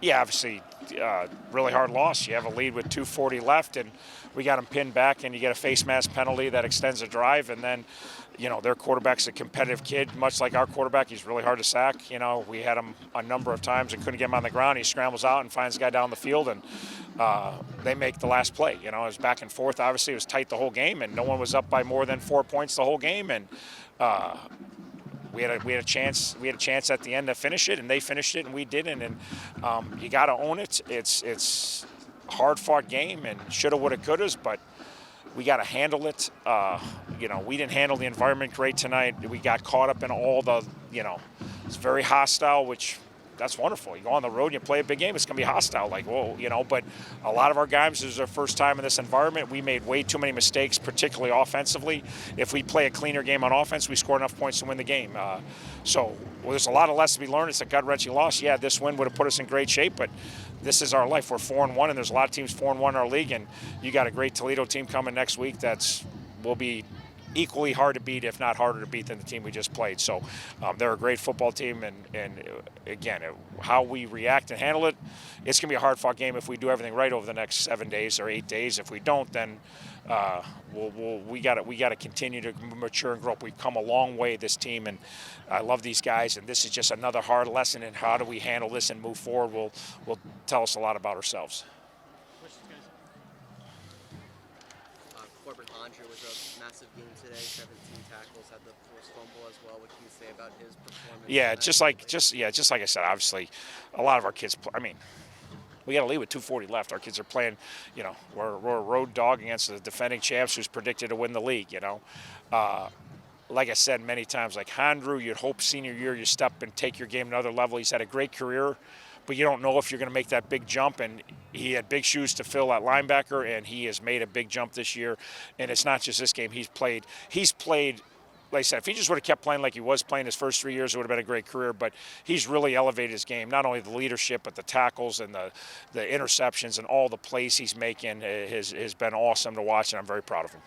Yeah, obviously, really hard loss. You have a lead with 2:40 left, and we got them pinned back, and you get a face mask penalty that extends the drive, and then, their quarterback's a competitive kid, much like our quarterback. He's really hard to sack. We had him a number of times and couldn't get him on the ground. He scrambles out and finds the guy down the field, and they make the last play. It was back and forth. Obviously, it was tight the whole game, and no one was up by more than 4 points the whole game, and we had a chance. We had a chance at the end to finish it, and they finished it, and we didn't. And you got to own it. It's a hard-fought game, and shoulda, woulda, couldas, but we got to handle it. We didn't handle the environment great tonight. We got caught up in all the, it's very hostile, which that's wonderful. You go on the road and you play a big game, it's going to be hostile. Like, whoa, but a lot of our guys, this is their first time in this environment. We made way too many mistakes, particularly offensively. If we play a cleaner game on offense, we score enough points to win the game. There's a lot of lessons to be learned. It's a gut-wrenching loss. Yeah, this win would have put us in great shape, but this is our life. We're 4-1, and there's a lot of teams 4-1 in our league, and you got a great Toledo team coming next week will be equally hard to beat, if not harder to beat, than the team we just played. So they're a great football team, and again, how we react and handle it, it's going to be a hard-fought game if we do everything right over the next 7 days or 8 days. If we don't, then we got to continue to mature and grow up. We've come a long way, this team, and I love these guys, and this is just another hard lesson in how do we handle this and move forward. Will tell us a lot about ourselves. Corbin Andre was a massive game today, 17 tackles, had the forced fumble as well. What can you say about his performance? Yeah, just like I said, obviously, a lot of our kids, we got to lead with 2:40 left. Our kids are playing, we're a road dog against the defending champs who's predicted to win the league, Like I said many times, like Handrew, you'd hope senior year you step and take your game to another level. He's had a great career, but you don't know if you're going to make that big jump, and he had big shoes to fill at linebacker, and he has made a big jump this year. And it's not just this game. He's played, like I said, if he just would have kept playing like he was playing his first 3 years, it would have been a great career. But he's really elevated his game, not only the leadership, but the tackles and the interceptions and all the plays he's making has been awesome to watch, and I'm very proud of him.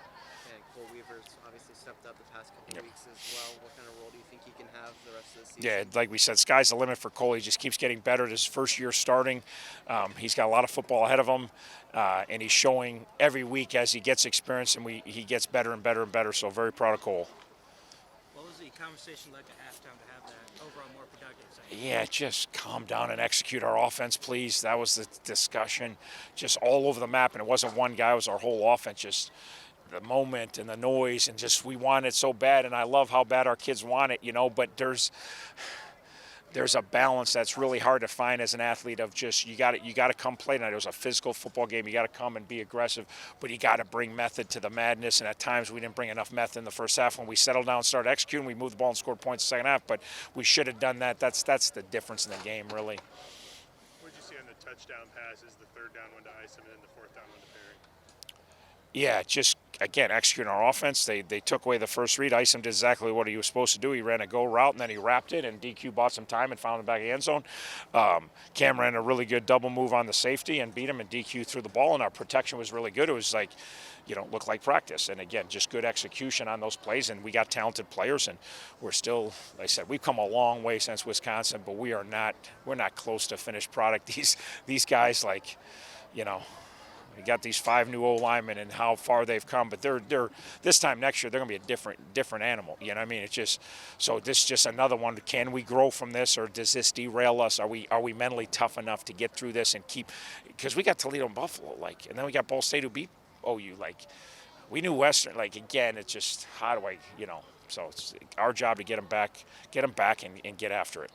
And Cole Weaver's obviously stepped up the past couple of weeks as well. What kind of role do you think he can have the rest of the season? Yeah, like we said, sky's the limit for Cole. He just keeps getting better. His first year starting, he's got a lot of football ahead of him, and he's showing every week as he gets experience, and he gets better and better and better. So very proud of Cole. What was the conversation like at halftime to have that overall more productive second? Yeah, just calm down and execute our offense, please. That was the discussion, just all over the map, and it wasn't one guy. It was our whole offense, just the moment and the noise, and just we want it so bad, and I love how bad our kids want it, but there's a balance that's really hard to find as an athlete of just you got to come play tonight. It was a physical football game. You got to come and be aggressive, but you got to bring method to the madness, and at times we didn't bring enough method in the first half. When we settled down and started executing, we moved the ball and scored points in the second half, but we should have done that. That's the difference in the game, really. What did you see on the touchdown passes, the third down one to Isom and then the fourth down one to Perry? Yeah, just, again, executing our offense. They took away the first read. Isom did exactly what he was supposed to do. He ran a go route, and then he wrapped it, and DQ bought some time and found the back of the end zone. Cam ran a really good double move on the safety and beat him, and DQ threw the ball, and our protection was really good. It was like, looked like practice. And, again, just good execution on those plays, and we got talented players, and we're still, like I said, we've come a long way since Wisconsin, but we're not close to finished product. These guys, like, we got these 5 new O-linemen and how far they've come, but they're this time next year they're going to be a different animal. You know what I mean? It's just this is just another one. Can we grow from this, or does this derail us? Are we mentally tough enough to get through this and keep? Because we got Toledo and Buffalo, and then we got Ball State who beat OU. We knew Western. Again, it's just how do I, So it's our job to get them back and get after it.